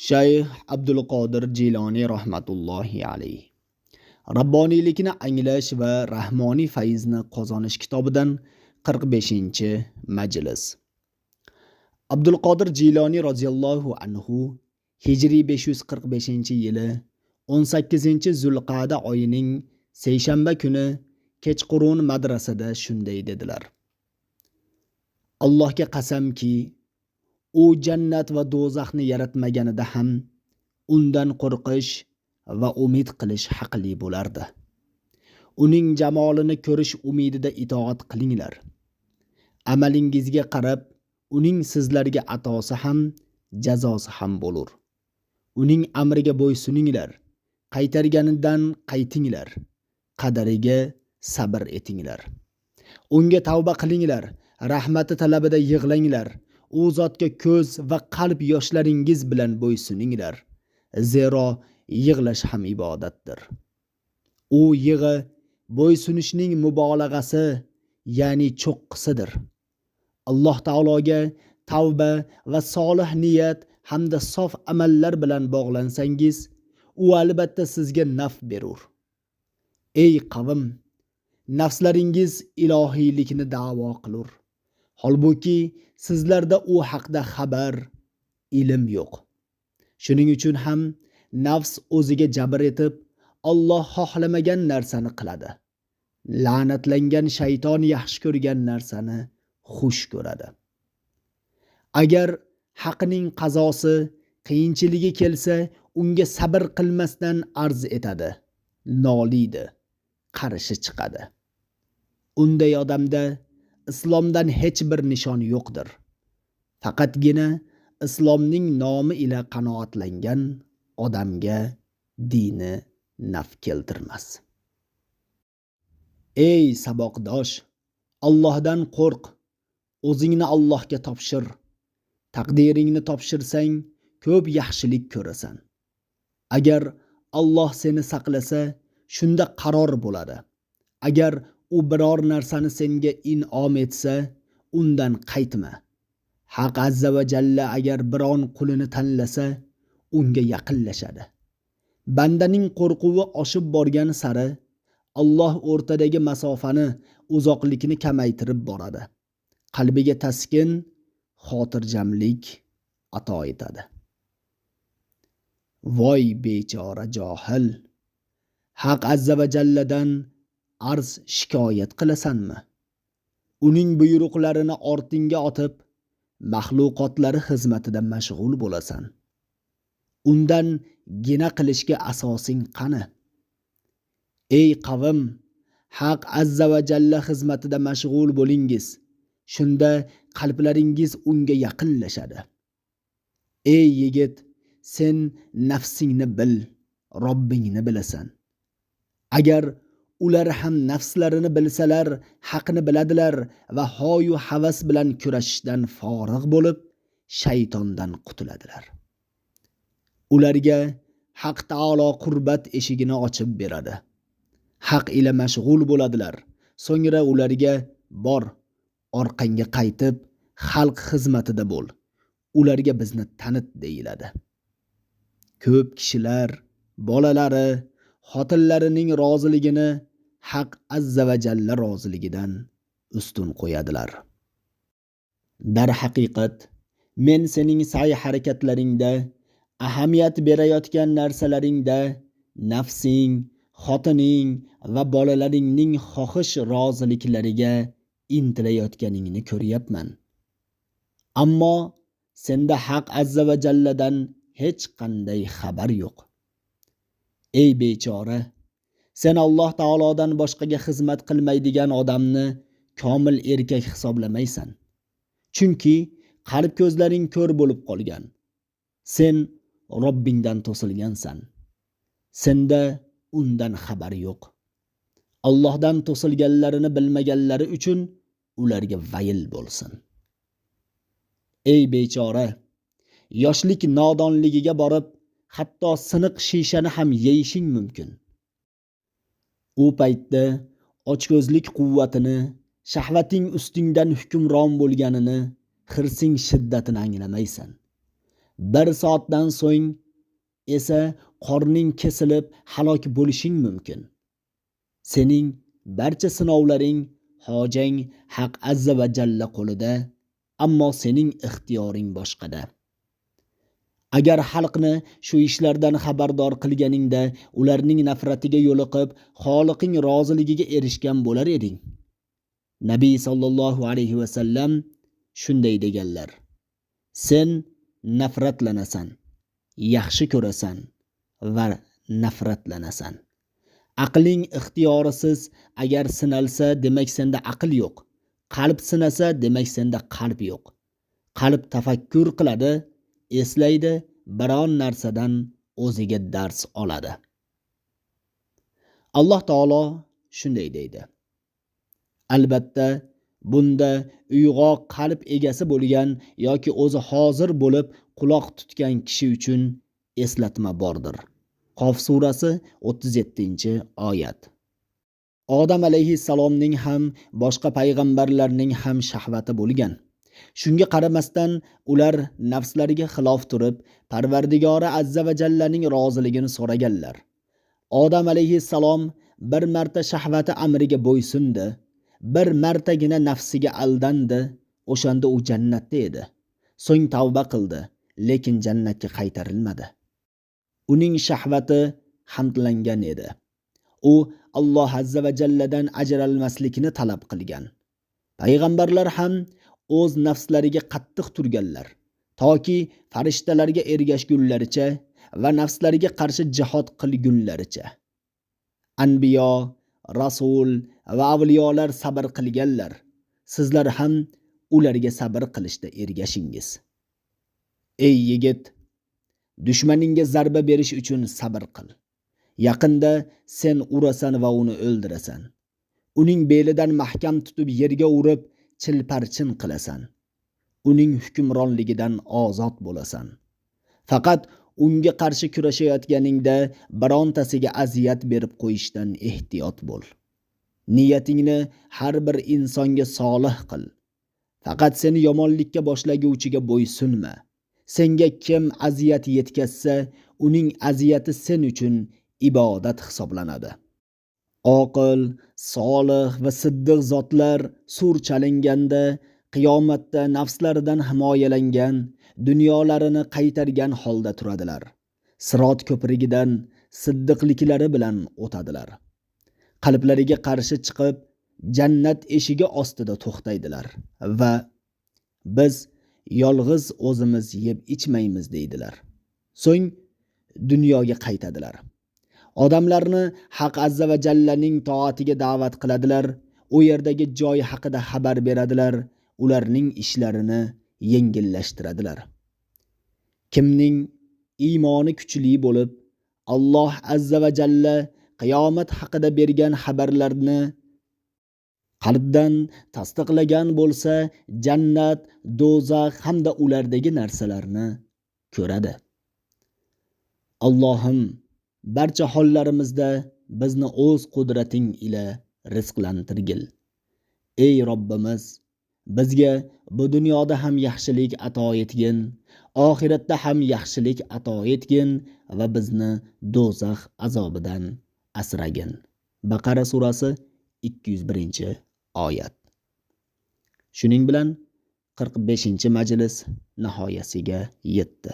Shayx Abdulqodir Jiloniy rahmatullohi alayh. Rabboniylikni anglash va rahmoniy fayzni qozonish kitobidan 45-majlis. Abdulqodir Jiloniy roziyallohu anhu Hijriy 545-yili 18-Zulqa'da oyining seshanba kuni kechqurun madrasada shunday dedilar: Allohga qasamki, u jannat va do'zaxni yaratmaganida ham undan qo'rqish va umid qilish haqli bo'lardi. Uning jamolini ko'rish umidida itoat qilinglar. Amalingizga qarab uning sizlarga atosi ham, jazosi ham bo'lur. Uning amriga bo'ysuninglar, qaytarganidan qaytinglar, qadariga sabr etinglar. Unga tavba qilinglar, rahmati talabida yig'langlar. U zotga ko'z va qalb yoshlaringiz bilan bo'ysuninglar. Zero yig'lash ham ibodatdir. U yig'i bo'ysunishning mubolag'asi, ya'ni cho'qqisidir. Alloh taologa tavba va solih niyat hamda sof amallar bilan bog'lansangiz, u albatta sizga naf berur. Ey qavm, nafslaringiz ilohiylikni da'vo qilur. Holbuki sizlarda u haqda xabar, ilm yo'q. Shuning uchun ham nafs o'ziga jabr etib, Alloh xohlamagan narsani qiladi. La'natlangan shayton yaxshi ko'rgan narsani xush ko'radi. Agar haqning qazosi, qiyinchiligi kelsa, unga sabr qilmasdan arz etadi, noliydi, qarshi chiqadi. Unday odamda islomdan hech bir nishon yo'qdir. Faqatgina islomning nomi ila qanoatlangan odamga dini naf keltirmas. Ey saboqdosh, Allohdan qo'rq, o'zingni Allohga topshir. Taqdiringni topshirsang, ko'p yaxshilik ko'rasan. Agar Alloh seni saqlasa, shunda qaror bo'ladi. Agar u biror narsani senga in'om etsa, undan qaytma. Haq azza va jalla agar biron qulini tanlasa, unga yaqinlashadi. Bandaning qo'rquvi oshib borgan sari Alloh o'rtadagi masofani, uzoqlikni kamaytirib boradi. Qalbiga taskin, xotirjamlik ato etadi. Voy bechora johil! Haq azza va jalladan arz shikoyat qilasanmi? Uning buyruqlarini ortingga otib, maxluqotlari xizmatida mashg'ul bo'lasan. Undan gina qilishga asosing qani? Ey qavm, Haq azza va jalla xizmatida mashg'ul bo'lingiz. Shunda qalblaringiz unga yaqinlashadi. Ey yigit, sen nafsingni bil, Robbingni bilasan. Agar ular ham nafslarini bilsalar, haqni biladilar va hoyu havas bilan kurashishdan forig' bo'lib, shaytondan qutuladilar. Ularga Haq taolo qurbat eshigini ochib beradi. Haq ila mashg'ul bo'ladilar. So'ngra ularga bor, orqangga qaytib, xalq xizmatida bo'l. Ularga bizni tanit deyiladi. Ko'p kishilar bolalari, xotinlarining roziligini Haq azza va jalla roziligidan ustun qo'yadilar. Dar haqiqat, men sening sa'y harakatlaringda, ahamiyat berayotgan narsalaringda nafsing, xotining va bolalaringning xohish roziliklariga intilayotganingni ko'ryapman. Ammo senda Haq azza va jalladan hech qanday xabar yo'q. Ey bechora, sen Alloh taolodan boshqaga xizmat qilmaydigan odamni komil erkak hisoblamaysan. Chunki qalb ko'zlaring ko'r bo'lib qolgan. Sen Robbingdan to'silgansan. Senda undan xabar yo'q. Allohdan to'silganlarini bilmaganlari uchun ularga vayl bo'lsin. Ey bechora, yoshlik nodonligiga borib, hatto siniq shishani ham yeyishing mumkin. U paytda ochko'zlik quvvatini, shahvating ustingdan hukmron bo'lganini, hirsing shiddatini anglamaysan. 1 soatdan so'ng esa qorning kesilib halok bo'lishing mumkin. Sening barcha sinovlaring, hojang Haq azza va jalla qo'lida, ammo sening ixtiyoring boshqada. Agar xalqni shu ishlardan xabardor qilganingda ularning nafratiga yo'liqib, Xoliqing roziligiga erishgan bo'lar eding. Nabiy sallallohu alayhi va sallam shunday deganlar: Sen nafratlanasan, yaxshi ko'rasan va nafratlanasan. Aqling ixtiyorisiz agar sinalsa, demak senda aql yo'q. Qalb sinasa, demak senda qalb yo'q. Qalb tafakkur qiladi, eslaydi, biron narsadan o'ziga dars oladi. Alloh taolo shunday deydi: Albatta, bunda uyg'oq qalb egasi bo'lgan yoki o'zi hozir bo'lib quloq tutgan kishi uchun eslatma bordir. Qof surasi 37-oyat. Odam alayhissalomning ham boshqa payg'ambarlarning ham shahvati bo'lgan. Shunga qaramasdan ular nafslariga xilof turib, Parvardigori azza va jallaning roziligini so'raganlar. Odam alayhissalom bir marta shahvati amriga bo'ysundi, bir martagina nafsiga aldandi. O'shanda u jannatda edi. So'ng tavba qildi, lekin jannatga qaytarilmadi. Uning shahvati hamdlangan edi. U Alloh azza va jalladan ajralmaslikni talab qilgan. Payg'ambarlar ham o'z nafslariga qattiq turganlar, toki farishtalarga ergashgunlaricha va nafslariga qarshi jihad qilgunlaricha. Anbiyo, rasul va avliyolar sabr qilganlar. Sizlar ham ularga sabr qilishda ergashingiz. Ey yigit, dushmaningga zarba berish uchun sabr qil. Yaqinda sen urasan va uni o'ldirasan. Uning belidan mahkam tutib yerga urib, chilparchin qilasan. Uning hukmronligidan ozod bo'lasan. Faqat unga qarshi kurashayotganingda birontasiga aziyat berib qo'yishdan ehtiyot bo'l. Niyatingni har bir insonga solih qil. Faqat seni yomonlikka boshlaguvchiga bo'ysunma. Senga kim aziyat yetkazsa, uning aziyati sen uchun ibodat hisoblanadi. Oqil, solih va siddiq zotlar sur chalinganda, qiyomatda nafslaridan himoyalangan, dunyolarini qaytargan holda turadilar. Sirot ko'prigidan siddiqliklari bilan o'tadilar. Qalblariga qarshi chiqib, jannat eshigi ostida to'xtaydilar va biz yolg'iz o'zimiz yeb ichmaymiz deydilar. So'ng dunyoga qaytadilar. Odamlarni Haq azza va jallaning toatiga da'vat qiladilar, u yerdagi joy haqida xabar beradilar, ularning ishlarini yengillashtiradilar. Kimning iymoni kuchli bo'lib, Alloh azza va jalla qiyomat haqida bergan xabarlarni qalbdan tasdiqlagan bo'lsa, jannat, do'zax hamda ulardagi narsalarni ko'radi. Allohim barcha hollarimizda bizni o'z qudrating ila rizqlantirgil. Ey Robbimiz, bizga bu dunyoda ham yaxshilik ato etgin, oxiratda ham yaxshilik ato etgin va bizni do'zax azobidan asragin. Baqara surasi 201-oyat. Shuning bilan 45-majlis nihoyasiga yetdi.